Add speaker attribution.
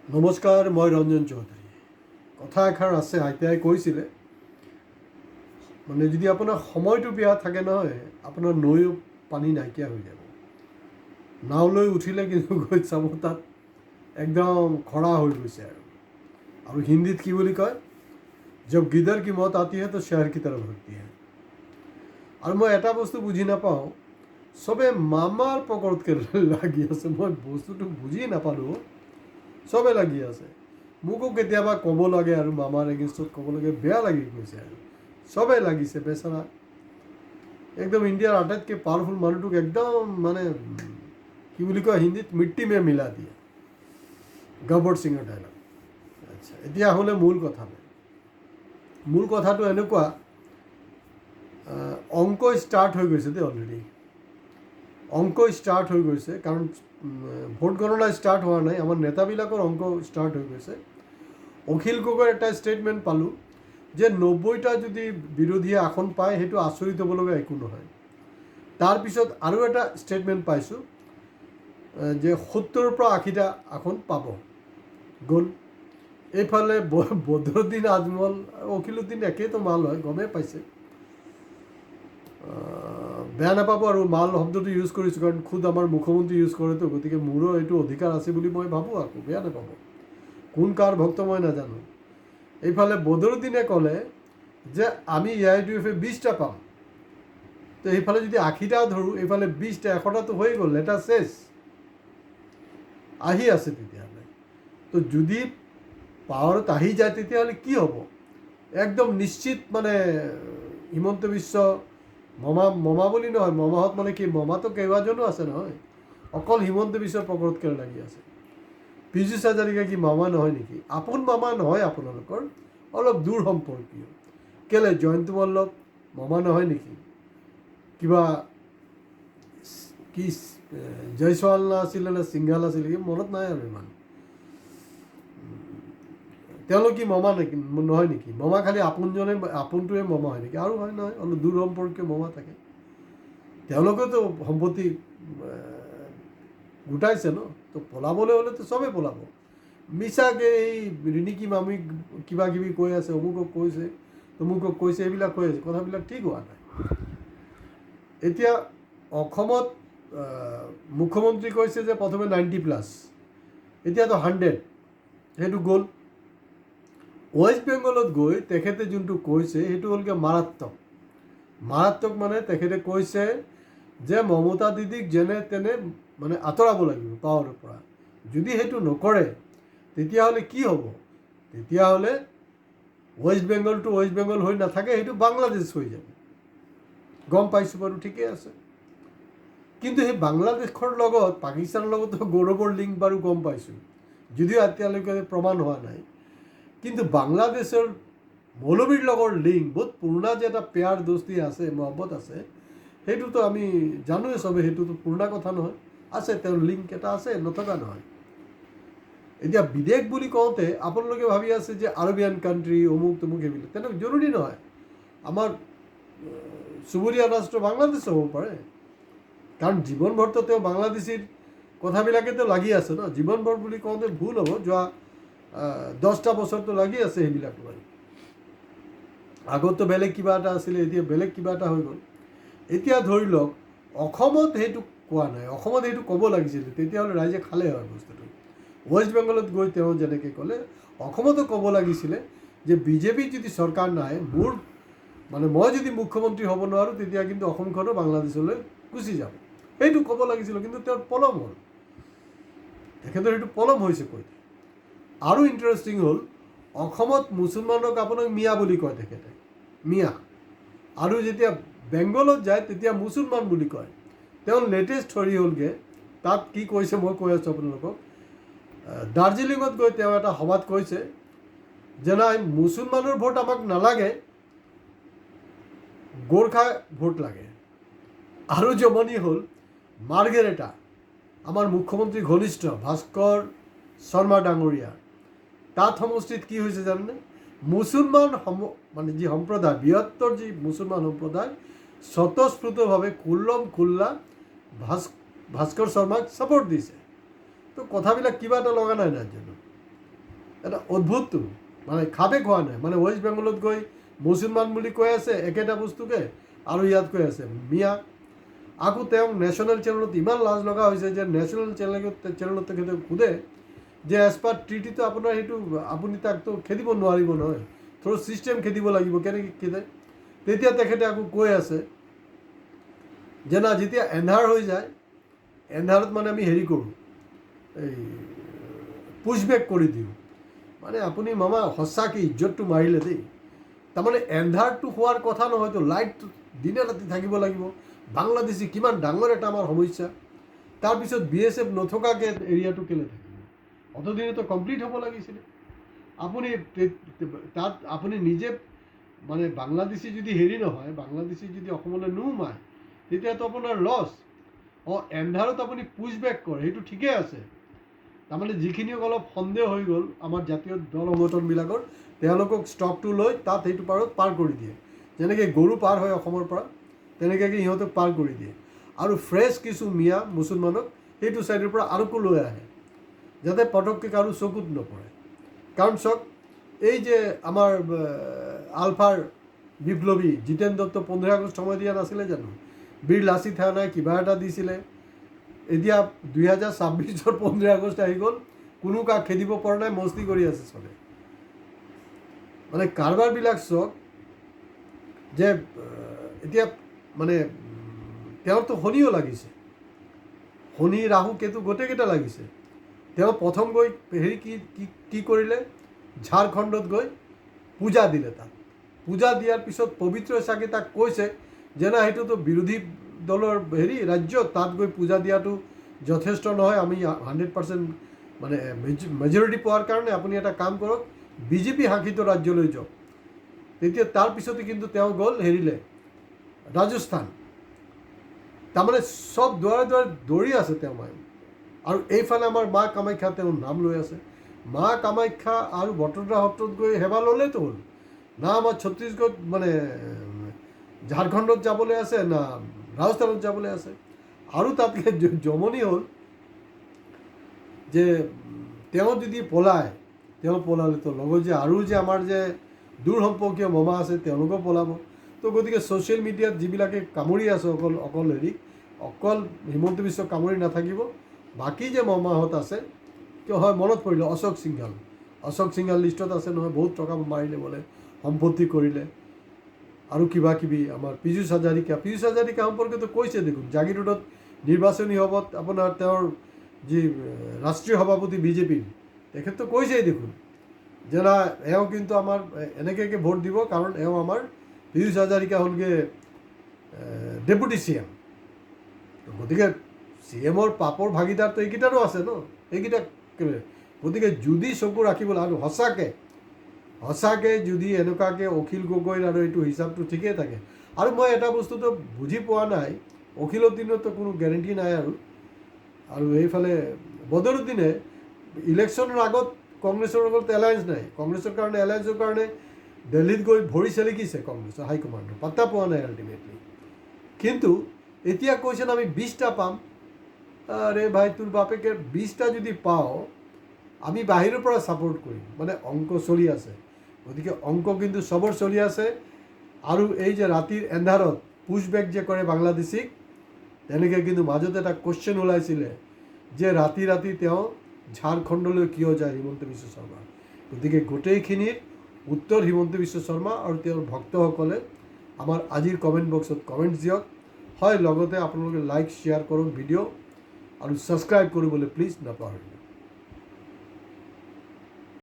Speaker 1: নমস্কাৰ, মই ৰঞ্জন চৌধুৰী। কথা এষাৰ আছে, আইতাই কৈছিলে, মানে যদি আপোনাৰ সময়টো বেয়া থাকে নহয়, আপোনাৰ নৈও পানী নাইকিয়া হৈ যাব। নাওলৈ উঠিলে কিন্তু গৈ চাব তাত একদম খৰা হৈ গৈছে আৰু হিন্দীত কি বুলি কয়, জব গিদাৰ কি মত আতি হে তো শ্বাহৰ কি তৰফ ভগতি হে। আৰু মই এটা বস্তু বুজি নাপাওঁ, চবে মামাৰ পকৰতকৈ লাগি আছে। মই বস্তুটো বুজি নাপালোঁ। চবে লাগি আছে, মোকো কেতিয়াবা ক'ব লাগে আৰু মামাৰ এগেইনষ্টত ক'ব লাগে, বেয়া লাগি গৈছে আৰু চবেই লাগিছে। বেচেৰা একদম ইণ্ডিয়াৰ আটাইতকৈ পাৱাৰফুল মানুহটোক একদম মানে কি বুলি কয় হিন্দীত মিট্টি মে মিলা দিয়ে, গব্বৰ সিঙৰ ডাইলগ। আচ্ছা, এতিয়া আহোঁতে মূল কথালৈ। মূল কথাটো এনেকুৱা, অংক ষ্টাৰ্ট হৈ গৈছে দেই, অলৰেডি অংক ষ্টাৰ্ট হৈ গৈছে। কাৰণ ভোট গণনা ষ্টাৰ্ট হোৱা নাই, আমাৰ নেতাবিলাকৰ অংক ষ্টাৰ্ট হৈ গৈছে। অখিল গগৈৰ এটা ষ্টেটমেণ্ট পালোঁ যে 90টা যদি বিৰোধীয়ে আসন পায় সেইটো আচৰিত হ'ব লগা একো নহয়। তাৰপিছত আৰু এটা ষ্টেটমেণ্ট পাইছোঁ যে 70ৰ পৰা 80টা আসন পাব। গ'ল। এইফালে বদৰুদ্দিন আজমল, অখিলুদ্দিন একেইতো মাল হয়, গমেই পাইছে। বেয়া নাপাব আৰু মাল শব্দটো ইউজ কৰিছোঁ, কাৰণ খুদ আমাৰ মুখ্যমন্ত্ৰী ইউজ কৰেতো, গতিকে মোৰো এইটো অধিকাৰ আছে বুলি মই ভাবোঁ। আকৌ বেয়া নাপাব, কোন কাৰ ভক্ত মই নাজানো। এইফালে বদৰুদ্দিনে ক'লে যে আমি AIUDF 20টা পাম, তো এইফালে যদি 80টা ধৰোঁ, এইফালে 20টা, 100টাতো হৈ গ'ল, এটা চেছ আহি আছে। তেতিয়াহ'লে তো যদি পাৱাৰত আহি যায় তেতিয়াহ'লে কি হ'ব? একদম নিশ্চিত, মানে হিমন্ত বিশ্ব মমা বুলি নহয়, মমাহঁত মানে কি, মমাটো কেইবাজনো আছে নহয়, অকল হিমন্ত বিশ্বৰ পকৰতকৈ লাগি আছে। পীযুষ হাজাৰিকা কি মামা নহয় নেকি? আপোন মামা নহয় আপোনালোকৰ, অলপ দূৰ সম্পৰ্কীয়। কেলে জয়ন্ত মল্লক মামা নহয় নেকি? কিবা কি জয়ছোৱাল আছিলে নে সিংঘাল আছিলে, কি মনত নাই আৰু ইমান। তেওঁলোক কি মমা নেকি, নহয় নেকি? মমা খালি আপোনটোৱে মমা হয় নেকি? আৰু হয় নহয়, অলপ দূৰ সম্পৰ্কীয় মমা থাকে। তেওঁলোকেতো সম্পত্তি গোটাইছে ন, তো পলাবলৈ হ'লেতো চবেই পলাব। মিছাকৈ এই ৰিণিকী মামীক কিবা কিবি কৈ আছে, অমুকক কৈছে, তমুকক কৈছে, এইবিলাক কৈ আছে, কথাবিলাক ঠিক হোৱা নাই। এতিয়া অসমত মুখ্যমন্ত্ৰী কৈছে যে প্ৰথমে 90+, এতিয়াতো 100, সেইটো গ'ল। ৱেষ্ট বেংগলত গৈ তেখেতে যোনটো কৈছে সেইটো হ'লগৈ মাৰাত্মক। মাৰাত্মক মানে তেখেতে কৈছে যে মমতা দিদিক যেনে তেনে মানে আঁতৰাব লাগিব পাৱাৰৰ পৰা। যদি সেইটো নকৰে তেতিয়াহ'লে কি হ'ব? তেতিয়াহ'লে ৱেষ্ট বেংগলটো ৱেষ্ট বেংগল হৈ নাথাকে, সেইটো বাংলাদেশ হৈ যাব। গম পাইছোঁ বাৰু, ঠিকেই আছে। কিন্তু সেই বাংলাদেশৰ লগত পাকিস্তানৰ লগতো গৌৰৱৰ লিংক বাৰু গম পাইছোঁ, যদিও এতিয়ালৈকে প্ৰমাণ হোৱা নাই। কিন্তু বাংলাদেশৰ মৌলবীৰ লগৰ লিংক, বহুত পুৰণা যে এটা পেয়াৰ দোস্তি আছে, মহব্বত আছে, সেইটোতো আমি জানোৱেই চবেই, সেইটোতো পুৰণা কথা নহয়, আছে, তেওঁৰ লিংক এটা আছে, নথকা নহয়। এতিয়া বিদেশ বুলি কওঁতে আপোনালোকে ভাবি আছে যে আৰবিয়ান কাণ্ট্ৰি, অমুক তমুক, সেইবিলাক তেনেকুৱা জৰুৰী নহয়। আমাৰ চুবুৰীয়া ৰাষ্ট্ৰ বাংলাদেশো হ'ব পাৰে, কাৰণ জীৱনভৰতো তেওঁ বাংলাদেশীৰ কথাবিলাকেতো লাগি আছে ন। জীৱনভৰ বুলি কওঁতে ভুল হ'ব, যোৱা 10টা বছৰটো লাগি আছে সেইবিলাক লৈ। আগততো বেলেগ কিবা এটা আছিলে, এতিয়া বেলেগ কিবা এটা হৈ গ'ল। এতিয়া ধৰি লওক অসমত সেইটো কোৱা নাই, অসমত সেইটো ক'ব লাগিছিলে, তেতিয়াহ'লে ৰাইজে খালে হয় বস্তুটো। ৱেষ্ট বেংগলত গৈ তেওঁ যেনেকৈ ক'লে, অসমতো ক'ব লাগিছিলে যে বিজেপি যদি চৰকাৰ নাহে, মই যদি মুখ্যমন্ত্ৰী হ'ব নোৱাৰোঁ, তেতিয়া কিন্তু অসমখনো বাংলাদেশলৈ গুচি যাব, সেইটো ক'ব লাগিছিলে। কিন্তু তেওঁৰ পলম হ'ল, তেখেতৰ সেইটো পলম হৈছে কৈ। আৰু ইণ্টাৰেষ্টিং হ'ল, অসমত মুছলমানক আপোনাক মিয়া বুলি কয় তেখেতে, মিয়া, আৰু যেতিয়া বেংগলত যায় তেতিয়া মুছলমান বুলি কয়। তেওঁ লেটেষ্ট হেৰি হ'লগৈ, তাত কি কৈছে মই কৈ আছোঁ আপোনালোকক। দাৰ্জিলিঙত গৈ তেওঁ এটা সভাত কৈছে যে নাই, মুছলমানৰ ভোট আমাক নালাগে, গোৰ্খা ভোট লাগে। আৰু জমনি হ'ল, মাৰ্গেৰেটা, আমাৰ মুখ্যমন্ত্ৰী ঘনিষ্ঠ ভাস্কৰ শৰ্মা ডাঙৰীয়া, তাত সমষ্টিত কি হৈছে জানেনে? মুছলমান মানে যি সম্প্ৰদায়, বৃহত্তৰ যি মুছলমান সম্প্ৰদায়, স্বতঃস্ফূৰ্তভাৱে খুল্লম খুল্লা ভাস্কৰ শৰ্মাক ছাপোৰ্ট দিছে। তো কথাবিলাক কিবা এটা লগা নাই ৰাজ্যত। এটা অদ্ভুতটো মানে খাপে খোৱা নাই। মানে ৱেষ্ট বেংগলত গৈ মুছলমান বুলি কৈ আছে একেটা বস্তুকে, আৰু ইয়াত কৈ আছে মিয়া। আকৌ তেওঁক নেশ্যনেল চেনেলত ইমান লাজ লগা হৈছে যে নেশ্যনেল চেনেলত তেখেতে সোধে যে এজ পাৰ ট্ৰিটিটো আপোনাৰ সেইটো আপুনি তাকতো খেদিব নোৱাৰিব নহয়, থ্ৰু ছিষ্টেম খেদিব লাগিব, কেনেকৈ খেদে? তেতিয়া তেখেতে আকৌ কৈ আছে যে না, যেতিয়া এন্ধাৰ হৈ যায়, এন্ধাৰত মানে আমি হেৰি কৰোঁ, এই পুছবেক কৰি দিওঁ। মানে আপুনি মামা সঁচাকৈ ইজ্জতটো মাৰিলে দেই। তাৰমানে এন্ধাৰটো হোৱাৰ কথা নহয়তো, লাইট দিনে ৰাতি থাকিব লাগিব। বাংলাদেশী কিমান ডাঙৰ এটা আমাৰ সমস্যা, তাৰপিছত BSF নথকাকৈ এৰিয়াটো কেলৈ থাকিব? অতদিনেতো কমপ্লিট হ'ব লাগিছিলে। আপুনি তাত আপুনি নিজে মানে বাংলাদেশী যদি হেৰি নহয়, বাংলাদেশী যদি অসমলৈ নোসোমায়, তেতিয়াতো আপোনাৰ লছ। এন্ধাৰত আপুনি পুছবেক কৰে, সেইটো ঠিকেই আছে। তাৰমানে যিখিনি অলপ সন্দেহ হৈ গ'ল আমাৰ জাতীয় দল সংগঠনবিলাকৰ, তেওঁলোকক ষ্টকটো লৈ তাত সেইটো পাৰত পাৰ কৰি দিয়ে। যেনেকৈ গৰু পাৰ হয় অসমৰ পৰা, তেনেকৈ সিহঁতক পাৰ কৰি দিয়ে। আৰু ফ্ৰেছ কিছু মিয়া মুছলমানক সেইটো ছাইডৰ পৰা আৰুকো লৈ আহে, যাতে পটককৈ কাৰো চকুত নপৰে। কাৰণ চাওক, এই যে আমাৰ আলফাৰ বিপ্লৱী জিতেন দত্ত 15 আগষ্ট সময় দিয়া নাছিলে জানো? বীৰ লাচিত সেনাই কিবা এটা দিছিলে। এতিয়া 2026 15 আগষ্ট আহি গ'ল, কোনো কাক খেদিব পৰা নাই, মস্তি কৰি আছে চবে। মানে কাৰবাৰবিলাক চাওক, যে এতিয়া মানে তেওঁৰতো শনিও লাগিছে, শনি ৰাহু কেতু গোটেইকেইটা লাগিছে। তেওঁ প্ৰথম গৈ হেৰি কি কৰিলে, ঝাৰখণ্ডত গৈ পূজা দিলে। তাত পূজা দিয়াৰ পিছত পবিত্ৰ চাগে তাক কৈছে যে না, সেইটোতো বিৰোধী দলৰ হেৰি ৰাজ্য, তাত গৈ পূজা দিয়াটো যথেষ্ট নহয়, আমি 100% মানে মেজৰিটি পোৱাৰ কাৰণে আপুনি এটা কাম কৰক, BJP শাসিত ৰাজ্যলৈ যাওক। তেতিয়া তাৰপিছতে কিন্তু তেওঁ গ'ল হেৰিলে, ৰাজস্থান। তাৰমানে চব দুৱাৰে দুৱাৰে দৌৰি আছে তেওঁ মানে। আৰু এইফালে আমাৰ মা কামাখ্যা তেওঁৰ নাম লৈ আছে। মা কামাখ্যা আৰু বটদ্ৰা সত্ৰত গৈ সেৱা ল'লেতো হ'ল না, আমাৰ ছত্তীশগড় মানে ঝাৰখণ্ডত যাবলৈ আছে না ৰাজস্থানত যাবলৈ আছে। আৰু তাতকৈ জমনি হ'ল যে তেওঁ যদি পলায়, তেওঁ পলালেতো লগত যে আৰু যে আমাৰ যে দূৰ সম্পৰ্কীয় মমা আছে তেওঁলোকো পলাব। তো গতিকে ছ'চিয়েল মিডিয়াত যিবিলাকে কামুৰি আছে অকল হিমন্ত বিশ্ব কামুৰি নাথাকিব, বাকী যে মমাহঁত আছে, কিয় হয় মনত পৰিলে অশোক সিংঘাল লিষ্টত আছে নহয়, বহুত টকা মাৰিলে বোলে, সম্পত্তি কৰিলে আৰু কিবা কিবি। আমাৰ পীযুষ হাজাৰিকা সম্পৰ্কেতো কৈছে দেখোন, জাগিৰোডত নিৰ্বাচনী সভাত আপোনাৰ তেওঁৰ যি ৰাষ্ট্ৰীয় সভাপতি BJPৰ, তেখেততো কৈছেই দেখোন যে না, এওঁ কিন্তু আমাৰ এনেকৈ ভোট দিব, কাৰণ এওঁ আমাৰ পীযুষ হাজাৰিকা হ'লগৈ ডেপুটি CM। গতিকে CMৰ পাপৰ ভাগিদাৰতো এইকেইটাৰো আছে ন, এইকেইটা। গতিকে যদি চকু ৰাখিবলৈ, আৰু সঁচাকৈ যদি এনেকুৱাকৈ অখিল গগৈৰ আৰু এইটো হিচাপটো ঠিকেই থাকে। আৰু মই এটা বস্তুটো বুজি পোৱা নাই, অখিলৰ দিনতো কোনো গেৰেণ্টি নাই। আৰু এইফালে বদৰুদ্দিনে ইলেকশ্যনৰ আগত কংগ্ৰেছৰ লগত এলায়েন্স নাই, এলায়েন্সৰ কাৰণে দিল্লীত গৈ ভৰি চেলিকিছে কংগ্ৰেছৰ হাইকমাণ্ডৰ, পাত্তা পোৱা নাই আল্টিমেটলি। কিন্তু এতিয়া কৈছেন আমি 20টা পাম। আৰে ভাই, তোৰ বাপেকে 20টা যদি পাওঁ, আমি বাহিৰৰ পৰা ছাপোৰ্ট কৰিম। মানে অংক চলি আছে। গতিকে অংক কিন্তু চবৰ চলি আছে। আৰু এই যে ৰাতিৰ এন্ধাৰত পুছবেক যে কৰে বাংলাদেশীক, তেনেকৈ কিন্তু মাজতে এটা কুৱেশ্যন ওলাইছিলে যে ৰাতি ৰাতি তেওঁ ঝাৰখণ্ডলৈ কিয় যায় হিমন্ত বিশ্ব শৰ্মা। গতিকে গোটেইখিনিৰ উত্তৰ হিমন্ত বিশ্ব শৰ্মা আৰু তেওঁৰ ভক্তসকলে আমাৰ আজিৰ কমেণ্ট বক্সত কমেণ্টছ দিয়ক। হয়, লগতে আপোনালোকে লাইক শ্বেয়াৰ কৰক ভিডিঅ' আৰু ছাবস্ক্ৰাইব কৰিবলৈ প্লিজ নাপাহৰিব।